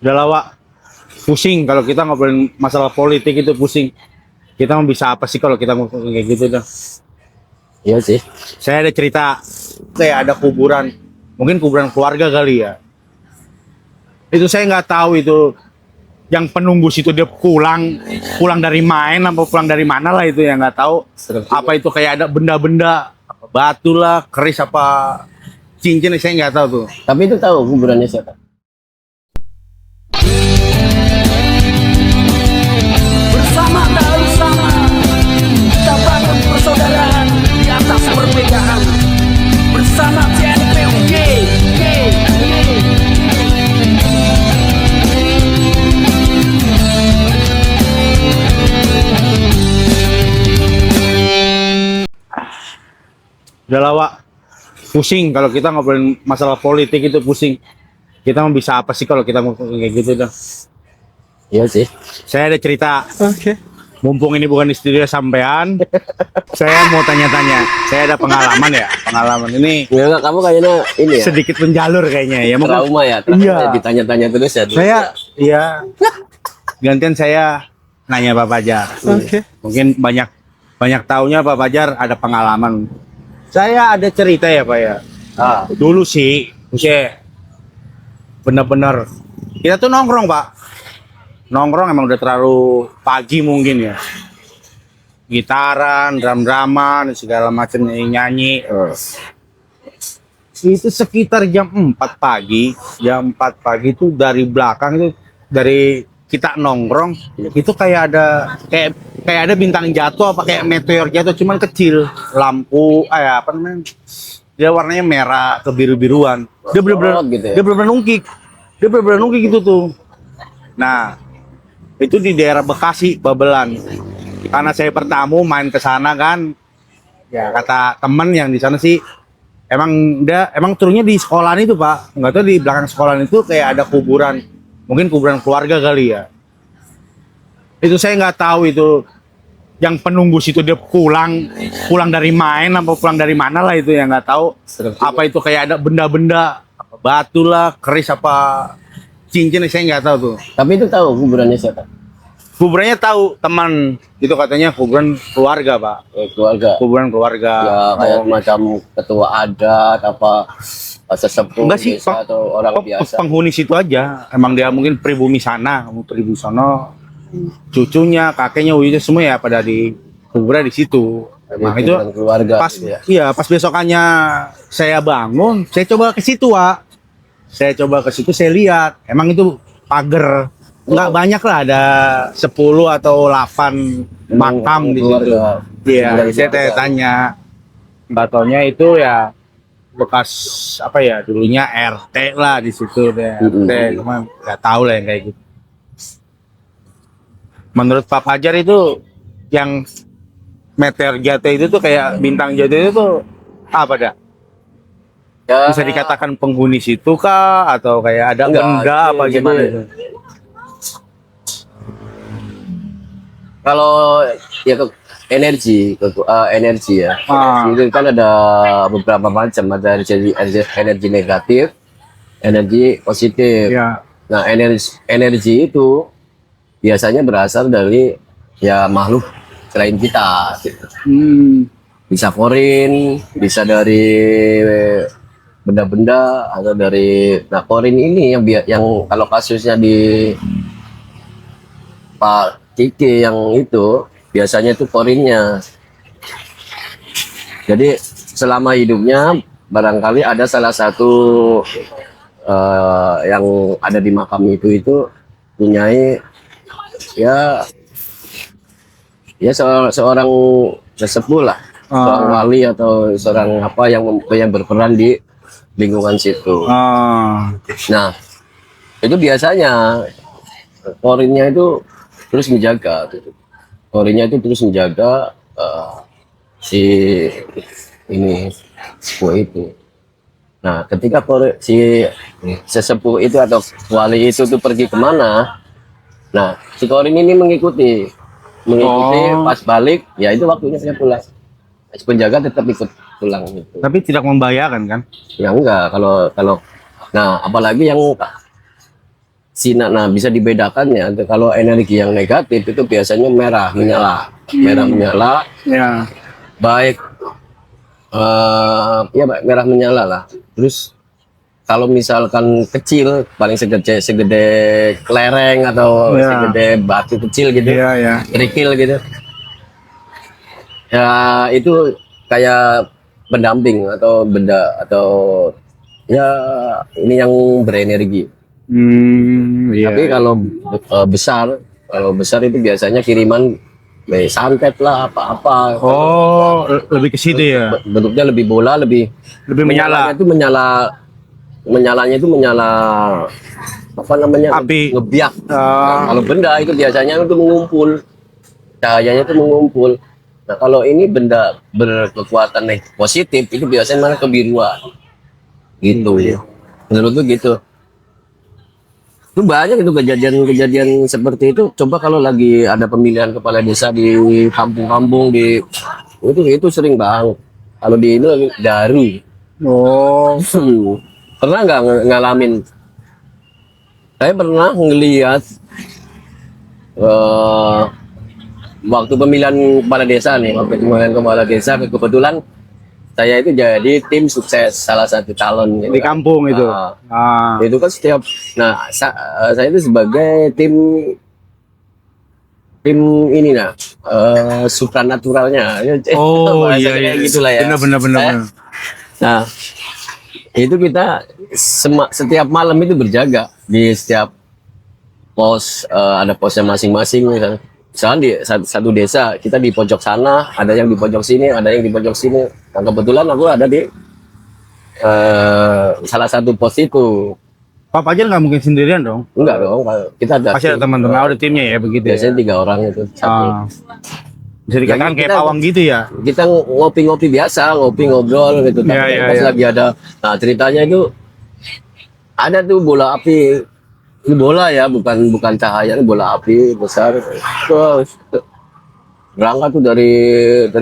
Udah lawak pusing kalau kita ngobrolin masalah politik itu pusing. Kita mau bisa apa sih kalau kita mau kayak gitu dah. Iya sih. Saya ada cerita kayak ada kuburan, mungkin kuburan keluarga kali ya. Itu saya nggak tahu itu yang penunggu situ dia pulang dari main apa pulang dari mana lah itu yang nggak tahu. Apa itu kayak ada benda-benda apa batu lah, keris apa cincin saya nggak tahu tuh. Tapi itu tahu kuburannya siapa? Bersama tak bersama kita bangun persaudaraan di atas perbedaan. Bersama CNPUG. Udah lawak pusing kalau kita ngobrolin masalah politik itu pusing. Kita mau bisa apa sih kalau kita mau kayak gitu dah. Iya sih. Saya ada cerita. Oke. Mumpung ini bukan di studio sampean, saya mau tanya-tanya. Saya ada pengalaman ya. Pengalaman ini Enggak, kamu kayaknya ini ya. sedikit menjalur kayaknya ya. Mungkin Trauma ya. Iya. Ditanya-tanya terus ya. saya iya. Gantian saya nanya Pak Fajar. Oke. Mungkin banyak taunya Pak Fajar ada pengalaman. Saya ada cerita ya Pak ya. Dulu sih, saya bener-bener kita tuh nongkrong Pak. Nongkrong emang udah terlalu pagi mungkin ya. Gitaran, drum-druman, segala macam nyanyi. Itu sekitar jam 4 pagi. Jam 4 pagi itu dari belakang itu dari kita nongkrong itu kayak ada bintang jatuh apa kayak meteor jatuh cuman kecil. Lampu apa namanya? Dia warnanya merah kebiru-biruan. Dia bener-bener gitu ya? dia bener-bener nungkik. Dia bener-bener nungkik gitu tuh. Nah, itu di daerah Bekasi, Babelan. Karena saya bertamu main ke sana kan, ya kata temen yang di sana sih, emang turunnya di sekolahan itu Pak. Nggak tahu di belakang sekolahan itu kayak ada kuburan, mungkin kuburan keluarga kali ya. Itu saya nggak tahu itu yang penunggu situ dia pulang dari main apa pulang dari mana lah itu yang nggak tahu. Apa itu kayak ada benda-benda, apa batu lah, keris apa cincin saya nggak tahu tuh. Tapi itu tahu kuburannya siapa? Kuburannya tahu teman itu katanya kuburan keluarga Pak. Keluarga. Kuburan keluarga. Ya kayak macam ketua adat apa sesepuh Enggak sih desa atau orang biasa. penghuni situ aja. Emang dia mungkin pribumi sana, pribumi sono. Cucunya, kakeknya, wujudnya semua ya pada di kuburan di situ. Emang itu Kuburan keluarga. pas gitu ya. iya pas besokannya saya bangun, saya coba ke situ Pak. Saya coba ke situ saya lihat, emang itu pagar. Nggak banyak lah, ada 10 atau 8 makam di situ. Keluarga. Iya, Keluarga. saya tanya. Batonya itu ya bekas apa ya dulunya RT lah di situ deh. RT, cuman nggak tahu lah yang kayak gitu. Menurut Pak Fajar itu yang meteor jatuh itu tuh kayak bintang jatuh itu tuh apa dah? Ya, Bisa dikatakan penghuni situ kah atau kayak ada Enggak, benda apa jadi- gimana itu? kalau ya energi ya. Itu kan ada beberapa macam, ada energi negatif, energi positif. Ya. Nah, energi itu biasanya berasal dari ya makhluk selain kita gitu. Bisa foreign, bisa dari benda-benda atau dari foreign ini yang kalau kasusnya di Pak Kiki yang itu biasanya itu foreignnya. Jadi selama hidupnya barangkali ada salah satu yang ada di makam itu punyai ya seorang sesepuh lah, seorang wali atau seorang apa yang berperan di lingkungan situ. Nah, itu biasanya foreignnya itu terus menjaga, foreignnya itu terus menjaga si ini sepuh itu. Nah, ketika si sesepuh itu atau wali itu tuh pergi kemana, nah si foreign ini mengikuti pas balik, ya itu waktunya saya pulang. Si penjaga tetap ikut pulang gitu. Tapi tidak membahayakan kan? Ya enggak, kalau nah apalagi yang sinar. Nah, bisa dibedakannya kalau energi yang negatif itu biasanya merah menyala, Ya. baik ya merah menyala lah. Terus kalau misalkan kecil paling segede kelereng atau Ya. segede batu kecil gitu, Iya, ya. kerikil gitu. Ya itu kayak pendamping atau benda atau ya ini yang berenergi. Iya. Tapi kalau kalau besar itu biasanya kiriman santet lah apa-apa. Oh, lebih ke situ ya. Bentuknya lebih bola, lebih Menyala. menyalanya itu menyala apa namanya? Api. Ngebiak. Ah. Kalau benda itu biasanya itu mengumpul. Cahayanya itu mengumpul. Nah, kalau ini benda berkekuatan positif itu biasanya malah kebiruan. Gitu. Menurut tuh gitu. Itu banyak itu kejadian-kejadian seperti itu. Coba kalau lagi ada pemilihan kepala desa di kampung-kampung itu sering banget. Kalau di ini lagi dari Oh. pernah nggak ngalamin? Saya pernah ngelihat waktu pemilihan kepala desa nih, waktu pemilihan kepala desa kebetulan saya itu jadi tim sukses salah satu calon gitu Di kan. kampung itu. Itu kan setiap saya itu sebagai tim ini supranaturalnya. Oh, Bahasa iya, kayak iya. gitulah ya. Benar. Nah, itu kita setiap malam itu berjaga di setiap pos, ada posnya masing-masing misalnya. Misalnya di satu desa kita di pojok sana, ada yang di pojok sini, ada yang di pojok sini. Nah, kebetulan aku ada di salah satu pos itu. Pak Fajar nggak mungkin sendirian dong. Enggak dong, kita ada Pasti ada tim. teman-teman. Ada timnya ya begitu Biasanya ya. 3 orang itu satu. Bisa dikatakan kayak kita- pawang gitu ya. Kita ngopi-ngopi biasa, ngobrol gitu. Tapi Iya, pas iya. lagi ada, nah ceritanya itu ada tuh bola api. Ini bola ya, bukan cahaya, ini bola api besar. Terus berangkat tuh dari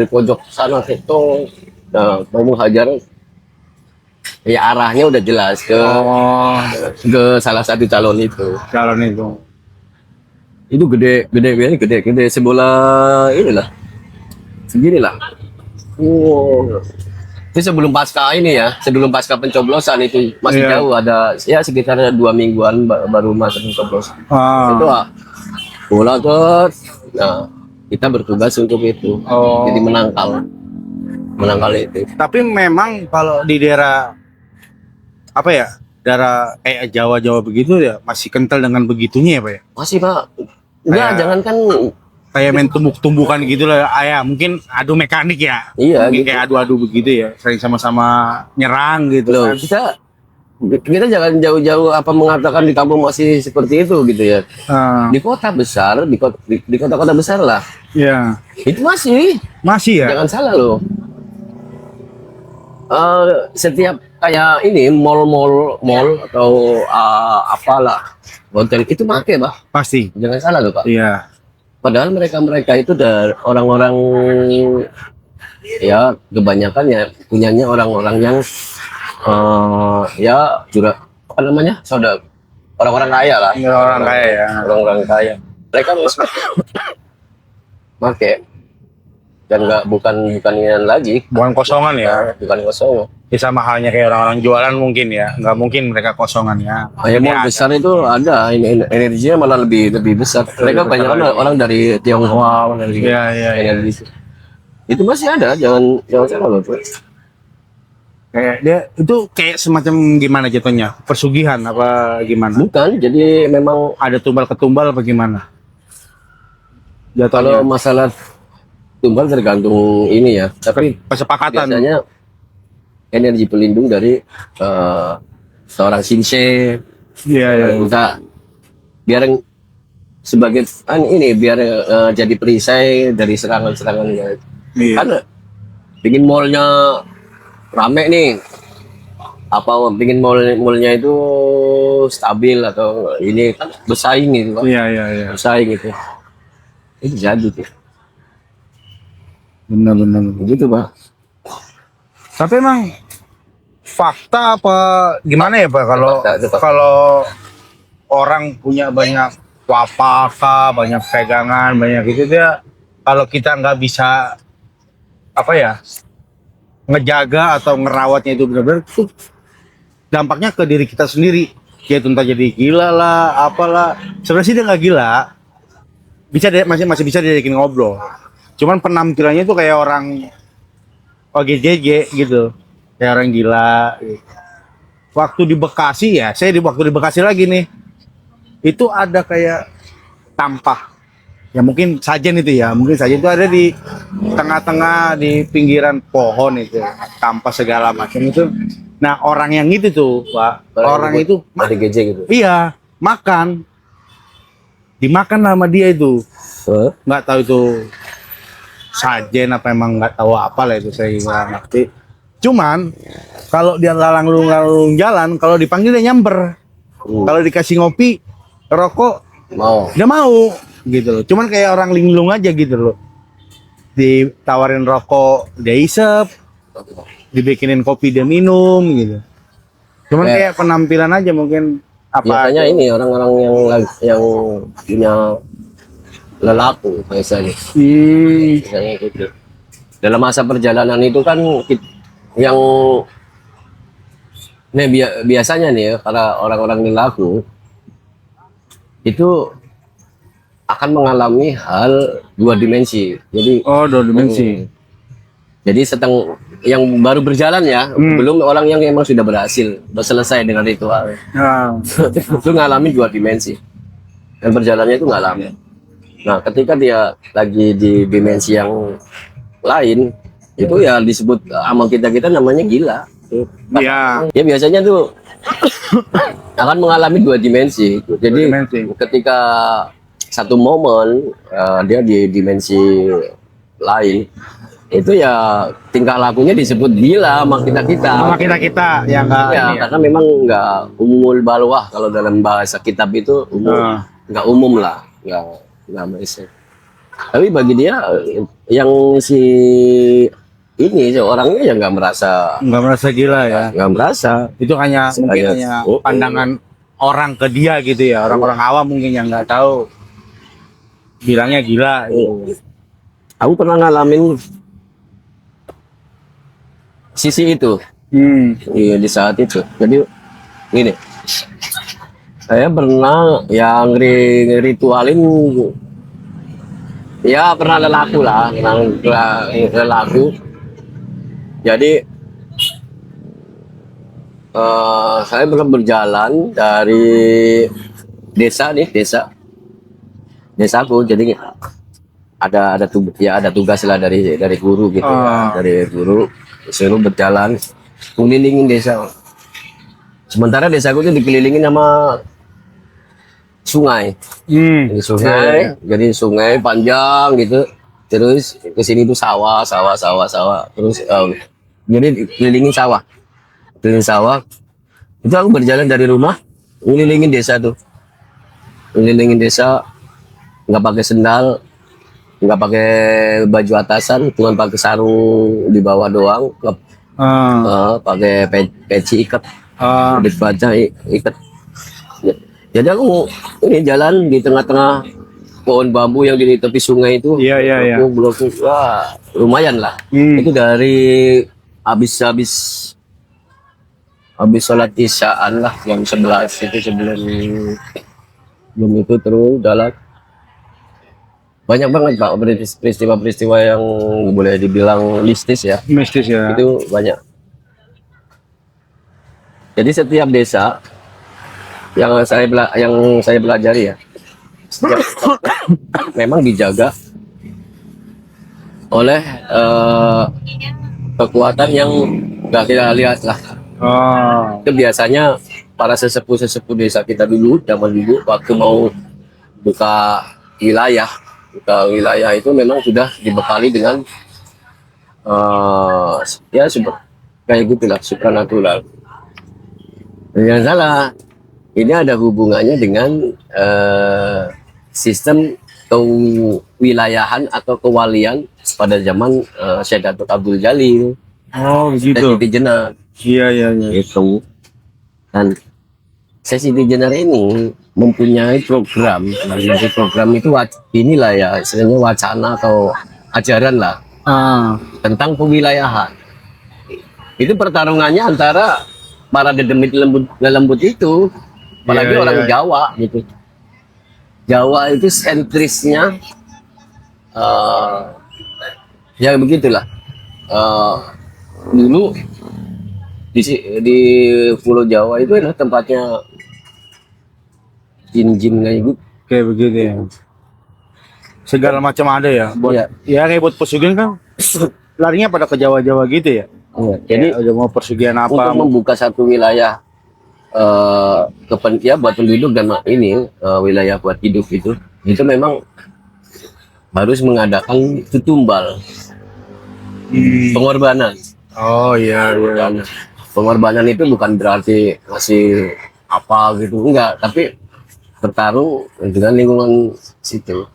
pojok sana itu, nah mau menghajar. Ya arahnya udah jelas ke Oh, salah satu calon itu. calon itu. Itu gede sebola inilah. Segini lah. Wow. Itu sebelum pasca ini ya, sebelum pasca pencoblosan itu masih Iya. jauh, ada ya sekitar 2 mingguan baru masuk pencoblosan. Itu bola terus. Nah, kita bertugas untuk itu. Oh. Jadi menangkal itu. Tapi memang kalau di daerah apa ya, daerah kayak Jawa begitu ya masih kental dengan begitunya ya Pak ya. Masih Pak. Enggak, Kayak- jangankan Kayak main tumbuk-tumbukan gitu lah. Ya mungkin adu mekanik ya. Iya, Mungkin gitu. kayak adu-adu begitu ya. Sering sama-sama nyerang gitu. loh, kan. kita jangan jauh-jauh apa mengatakan di kampung masih seperti itu gitu ya. Ah, Di kota besar, di kota-kota besar lah. ya. Itu Masih ya. jangan salah loh. Setiap kayak ini mall atau apalah hotel itu pakai Pak. Pasti. Jangan salah loh Pak. Iya. Padahal mereka itu dari orang-orang ya kebanyakan ya punyanya orang-orang yang ya apa namanya orang-orang kaya lah. Iya, orang kaya ya. Orang-orang kaya. Mereka harus pakai dan bukan ini lagi, Bukan kosongan ya. bukan kosong. Ya sama halnya kayak orang-orang jualan mungkin ya. Nggak mungkin mereka kosongan ya. Kayak mall besar itu ada ini energinya malah lebih besar. Mereka banyak orang dari Tionghoa, dari Iya. energi. Itu masih ada, jangan salah loh. Bro. Kayak dia itu kayak semacam gimana jatuhnya? Persugihan apa gimana? Bukan, jadi memang Ada tumbal ketumbal apa gimana? kalau Jatuhnya. masalah tumbal tergantung ini ya. Tapi Kesepakatan. biasanya energi pelindung dari seorang shinsei. Iya. Kita biar sebagai biar jadi perisai dari serangan-serangan Iya. kan pingin mallnya rame nih, apa pingin mallnya itu stabil atau ini kan bersaing gitu Pak. Iya. Bersaing gitu itu jadi tuh Benar. begitu Pak. Tapi emang fakta apa gimana ya Pak kalau Fakta, itu fakta. kalau orang punya banyak wapaka, banyak pegangan, banyak gitu dia kalau kita nggak bisa apa ya ngejaga atau ngerawatnya itu benar-benar tuh dampaknya ke diri kita sendiri. Ya entah jadi gila lah, apalah. Sebenarnya sih dia nggak gila, bisa masih bisa diajakin ngobrol. Cuman penampilannya itu kayak orang OGJJ gitu, kayak orang gila. Waktu di Bekasi ya, waktu di Bekasi lagi nih, itu ada kayak tampah. Ya mungkin sajen itu ya, mungkin sajen itu ada di tengah-tengah di pinggiran pohon itu, tampah segala macam itu. Nah orang yang itu tuh, Pak, orang itu dari GJ gitu. iya dimakan sama dia itu, nggak tahu itu sajen apa emang nggak tahu apa lah itu saya nggak ngerti. Cuman kalau dia lalang jalan, kalau dipanggil dia nyamper, kalau dikasih ngopi, rokok dia mau gitu loh. Cuman kayak orang linglung aja gitu loh, ditawarin rokok dia isep, dibikinin kopi dia minum gitu. Cuman kayak penampilan aja mungkin apa biasanya ini orang-orang yang punya lelaku biasanya. Biasanya gitu. Dalam masa perjalanan itu kan yang biasanya nih ya, para orang-orang lelaku itu akan mengalami hal dua dimensi. Jadi dua dimensi. Jadi yang baru berjalan ya, belum orang yang emang sudah selesai dengan ritual. Itu ngalamin dua dimensi. Dan perjalanannya itu ngalamin. Nah, ketika dia lagi di dimensi yang lain, itu ya disebut sama kita namanya gila. Iya. Ya biasanya tuh akan mengalami dua dimensi. Jadi ketika satu momen dia di dimensi lain, itu ya tingkah lakunya disebut gila sama kita yang enggak ya, karena memang enggak umul balwah kalau dalam bahasa kitab itu enggak umum lah, enggak bisa. Tapi bagi dia yang si ini orangnya ya nggak merasa gila ya, nggak merasa. Itu hanya mungkin hanya pandangan orang ke dia gitu ya, orang-orang awam mungkin yang nggak tahu bilangnya gila gitu. Aku pernah ngalamin sisi itu di saat itu. Jadi gini, saya pernah yang ritualin ya, pernah lelaku. Jadi saya pernah berjalan dari desaku. Jadi ada tugas lah dari guru gitu ya. Dari guru suruh berjalan mengelilingin desa. Sementara desaku itu dikelilingin sama sungai. Jadi sungai panjang gitu. Terus ke sini tuh sawah. Terus jadi kelilingin sawah. Itu aku berjalan dari rumah ngelilingin desa tuh. Nggak pakai sendal, nggak pakai baju atasan, cuma pakai sarung di bawah doang. Pakai peci ikat, baca ikat. Jadi aku ini jalan di tengah-tengah pohon bambu yang di tepi sungai itu. Iya. Wah, lumayan lah. Itu dari habis sholat isyaan lah, jam 11 itu sebelum itu terus jalan. Banyak banget Pak peristiwa-peristiwa yang boleh dibilang mistis ya. Itu banyak. Jadi setiap desa yang saya pelajari ya, memang dijaga oleh kekuatan yang nggak kita lihat lah. Itu biasanya para sesepuh desa kita zaman dulu waktu mau buka wilayah itu memang sudah dibekali dengan kayak gitulah, supranatural. Yang salah, ini ada hubungannya dengan sistem kewilayahan atau kewalian pada zaman Syekh Datuk Abdul Jalil. Gitu. Siti Jenar. Iya. Gitu. Dan Sesi Degener ini mempunyai program, dan dari program itu inilah ya istilahnya wacana atau ajaran lah tentang pewilayahan. Itu pertarungannya antara para dedemit lembut itu, apalagi Iya, orang iya. Jawa gitu. Jawa itu sentrisnya ya begitulah. Dulu di Pulau Jawa itu adalah tempatnya jin-jin kayak gitu. Kayak begitu ya. Segala macam ada ya. Buat, Iya. ya kayak buat pesugihan kan larinya pada ke Jawa-Jawa gitu ya. Iya, jadi Udah mau persugihan apa? untuk membuka satu wilayah ya buat penduduk dan ini wilayah buat hidup itu memang harus mengadakan tutumbal pengorbanan. Oh iya, iya. Dan pengorbanan itu bukan berarti ngasih apa gitu, enggak, tapi bertarung dengan lingkungan situ.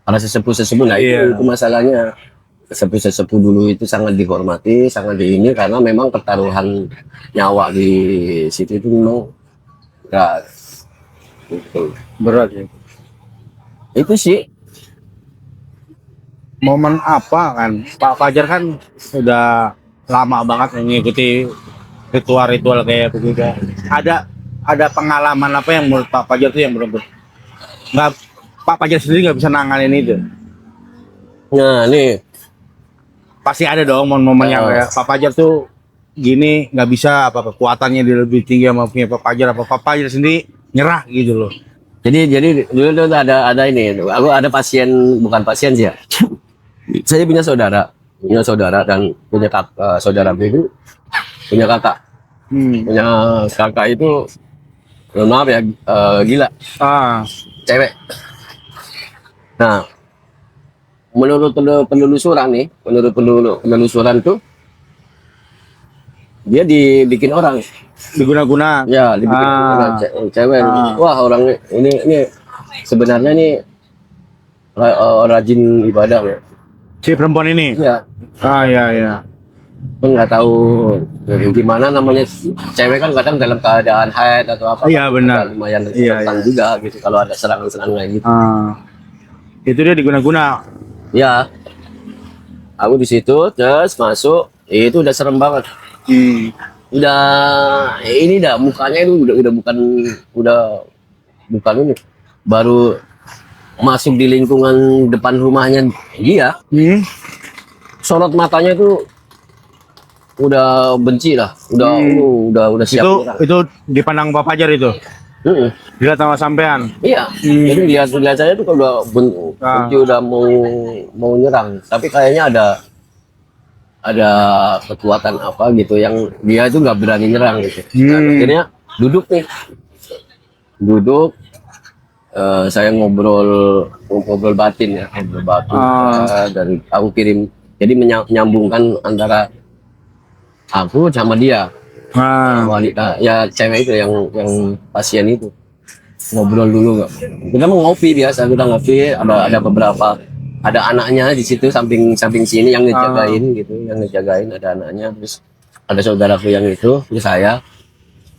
Para sesepuh-sesepuh, nah Iya. itu masalahnya. Sesepuh-sesepuh dulu itu sangat dihormati, sangat diini karena memang pertaruhan nyawa di situ itu memang berat. Gitu. Berat ya. Itu sih Momen apa kan? Pak Fajar kan udah lama banget mengikuti ritual-ritual kayak begitu. Ada pengalaman apa yang menurut Pak Fajar tuh yang benar-benar nggak, Pak Fajar sendiri nggak bisa nanganin itu? nah nih Pasti ada dong momen-momen yang kayak Pak Fajar tuh gini nggak bisa, apa kekuatannya dia lebih tinggi sama punya Pak Fajar, apa Pak Fajar sendiri nyerah gitu loh. jadi dulu tuh ada ini, aku ada pasien, bukan pasien sih ya. Saya punya saudara dan punya saudara itu punya kakak. Punya kakak itu mohon maaf ya, gila, cewek. Nah, menurut penelusuran tuh dia dibikin orang, Diguna-guna. ya dibikin orang cewek. Wah, orang ini sebenarnya nih rajin ibadah ya. Si perempuan ini. Ya, Iya. nggak tahu gimana namanya, cewek kan kadang dalam keadaan haid atau apa. Iya, benar. Lumayan Iya, rentan juga gitu kalau ada serangan-serangan kayak gitu. Itu dia diguna-guna. Ya, aku di situ terus masuk, itu udah serem banget. Udah ini dah mukanya itu udah bukan ini, baru masuk di lingkungan depan rumahnya dia, sorot matanya itu udah benci lah, udah siap. Itu dipandang Pak Fajar itu. Dilihat sama sampean. Iya, jadi lihat saya tuh kalau benci udah mau nyerang, tapi kayaknya ada kekuatan apa gitu yang dia itu nggak berani nyerang gitu. Nah, akhirnya duduk, saya ngobrol batin ya, dari aku kirim, jadi menyambungkan antara aku sama dia. Wanita ya, cewek itu yang pasien itu, ngobrol dulu nggak, kita mau ngopi biasa, kita ngopi, ada beberapa, ada anaknya di situ samping sini yang ngejagain gitu, ada anaknya, terus ada saudaraku yang itu, terus saya,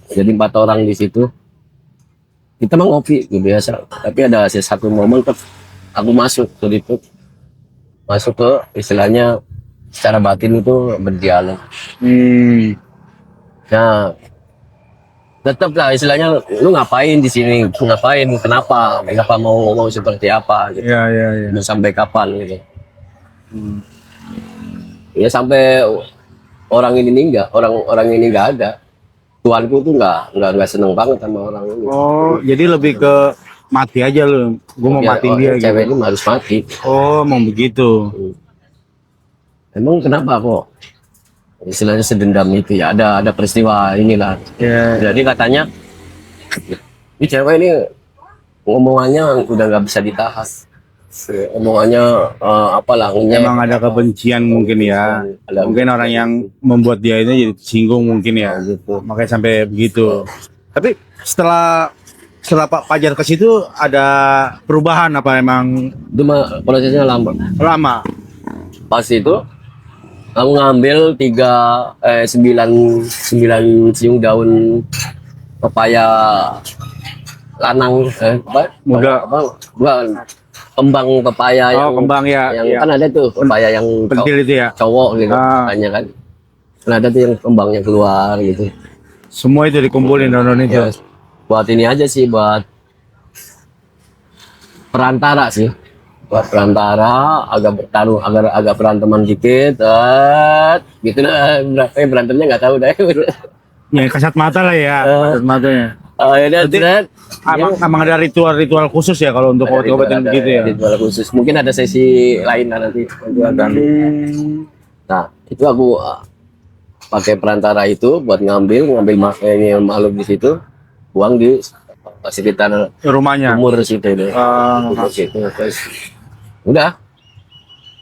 jadi 4 orang di situ, kita mau ngopi gitu biasa. Tapi ada satu momen tuh aku masuk ke istilahnya secara batin itu berdialog. Nah, tetap lah istilahnya, lu ngapain di sini, kenapa mau seperti apa gitu. Iya. Mau sampai kapan gitu. Ya sampai orang ini nggak ada. Tuanku tuh nggak seneng banget sama orang ini. Oh, jadi lebih ke mati aja lu. Gue mau Ya, matiin dia gitu. cewek ini harus mati. Oh, mau begitu. Emang kenapa kok? Istilahnya sedendam itu ya, ada peristiwa inilah. Jadi katanya ini cewek ini ngomongannya udah nggak bisa ditahan, omongannya apalah, Emang ada kebencian mungkin ya. Mungkin orang yang membuat dia ini jadi singgung mungkin ya. gitu. Makanya sampai begitu. Tapi setelah Pak Fajar ke situ ada perubahan apa emang Itu mah prosesnya lama. Pas itu aku ngambil 9 siung daun pepaya lanang Muda. bukan kembang pepaya yang kembang ya. kan ada tuh pepaya yang Pentil itu ya. cowok gitu katanya kan. Kan ada tuh yang kembangnya keluar gitu. Semua itu dikumpulin daun itu. Ya, buat ini aja sih, buat perantara sih. Buat perantara, agak bertarung, agak beranteman dikit, gitu dah. Berantemnya nggak tahu dah. Ya kasat mata lah ya, kasat matanya. Ya udah, Berarti Dred. Emang ada ritual-ritual khusus ya kalau untuk obat-obatan Ada begitu ya. ritual khusus. Mungkin ada sesi lain lah nanti. Nah, itu aku pakai perantara itu buat ngambil makhluk di situ, buang di sekitar Rumahnya. umur situ itu. Umur situ. Terus udah.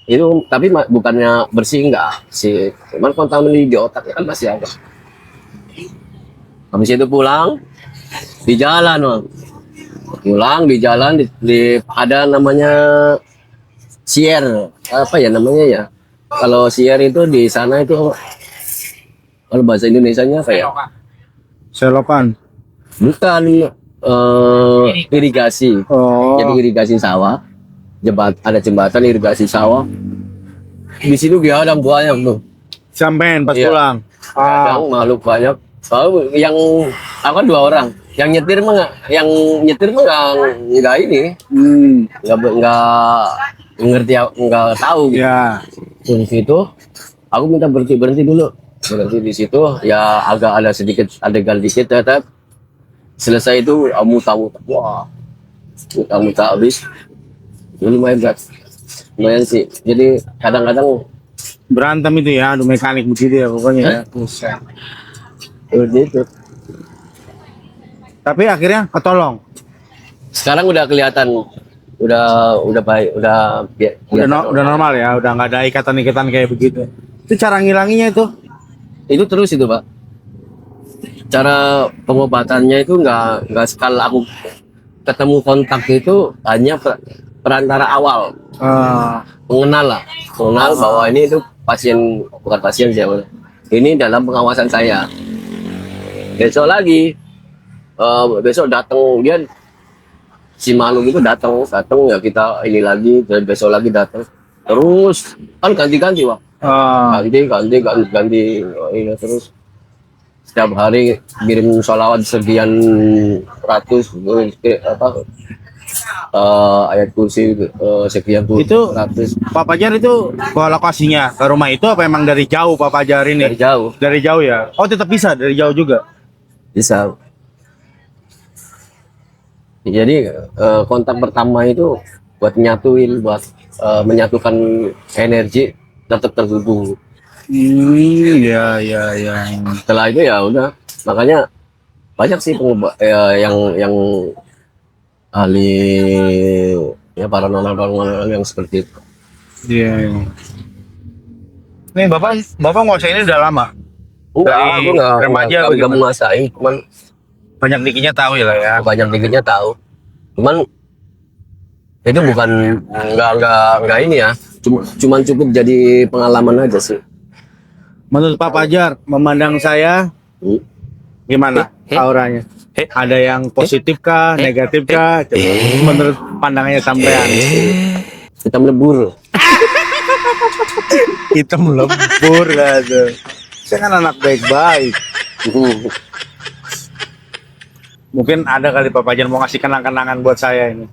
Itu tapi bukannya bersih enggak sih. Cuman kontaminasi di otaknya kan masih ada. Habis itu pulang di jalan, Bang. Pulang di jalan ada namanya sier, apa ya namanya ya? Kalau sier itu di sana itu kalau bahasa Indonesianya apa ya? Selopan. Bukan irigasi. Oh. Jadi irigasi sawah. Ada jembatan irigasi sawah. Di situ dihadang banyak tuh. Sampein pas Iya. pulang. Kadang makhluk banyak. Kalau yang aku kan 2 orang. Yang nyetir mah nggak ini, nggak ngerti, nggak tahu. Gitu. Ya. Di situ aku minta berhenti dulu. Berhenti di situ ya agak ada sedikit adegan dikit tetap. Selesai itu muta-muta. Wah. Muta-muta habis. Ini lumayan berat. Lumayan sih. Jadi kadang-kadang Berantem itu ya, adu mekanik begitu ya pokoknya ya. seperti itu. Tapi akhirnya ketolong. Sekarang udah kelihatan, udah baik, Udah normal ya, udah nggak ada ikatan-ikatan kayak begitu. Itu cara ngilanginya itu. Itu terus itu, Pak. Cara pengobatannya itu nggak sekali aku ketemu kontak itu hanya perantara awal, mengenal bahwa ini itu bukan pasien siapa. Ini dalam pengawasan saya. Besok lagi, besok datang dia, si makhluk itu datang ya kita ini lagi, dan besok lagi datang. Terus kan ganti-ganti, Pak. Ganti ini terus. Setiap hari kirim sholawat sekian ratus, ayat kursi sekian Itu ratus. Pak Fajar itu ke lokasinya ke rumah itu apa emang dari jauh Pak Fajar ini? Dari jauh Dari jauh ya. Oh tetap bisa dari jauh juga. bisa. Jadi kontak pertama itu buat menyatukan energi tetap terhubung. Iya. Setelah itu ya udah, makanya banyak sih yang ahli ya paranormal yang seperti itu. Iya. Nih bapak nguasain ini udah lama. Enggak, Dari aku remaja nggak bagaimana? menguasai, cuman Banyak dikitnya tahu ya lah ya. banyak dikitnya tahu. Cuman itu bukan nggak ini ya, cuman cukup jadi pengalaman aja sih. Menurut Pak Fajar memandang saya gimana auranya? Ada yang positif kah, negatif kah? Coba. Menurut pandangannya sampean. Kita melebur. Hitam lebur lah tuh. Saya kan anak baik-baik. Mungkin ada kali Pak Fajar mau ngasih kenang-kenangan buat saya ini.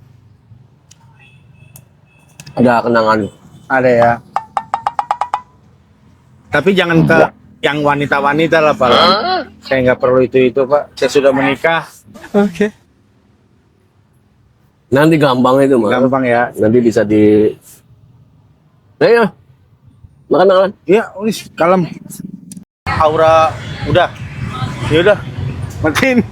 Ada kenangan. Ada ya. Tapi jangan ke yang wanita-wanita lah Pak. Saya nggak perlu itu Pak. Saya sudah menikah. Oke. Nanti gampang itu, Mas. Gampang ya. Nanti bisa di. Ayo. Makan. Ya, wis kalem. Aura udah. Ya udah. Matiin.